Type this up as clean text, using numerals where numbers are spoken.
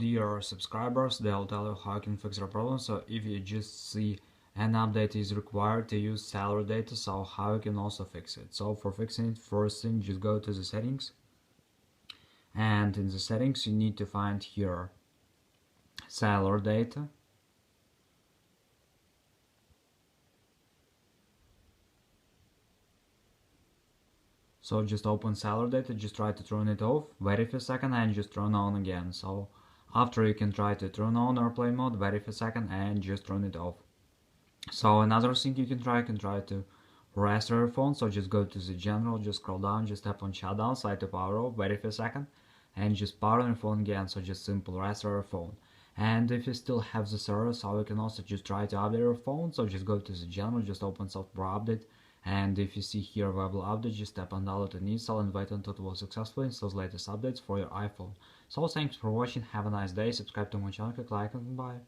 Dear subscribers, they'll tell you how you can fix your problem. So if you just see an update is required to use Cellular data, so how you can also fix it. So for fixing it, first thing, just go to the settings, and in the settings you need to find here Cellular data. So just open Cellular data, just try to turn it off, wait for a second and just turn on again. So after you can try to turn on airplane mode, wait for a second and just turn it off. So another thing you can try to restart your phone. So just go to the general, just scroll down, just tap on shutdown, slide to power off, wait for a second and just power on your phone again. So just simple restart your phone. And if you still have the error, so you can also just try to update your phone. So just go to the general, just open software update, and if you see here available update, just tap on download and install and wait until it will successfully install the latest updates for your iPhone. So thanks for watching, have a nice day, subscribe to my channel, click like and bye.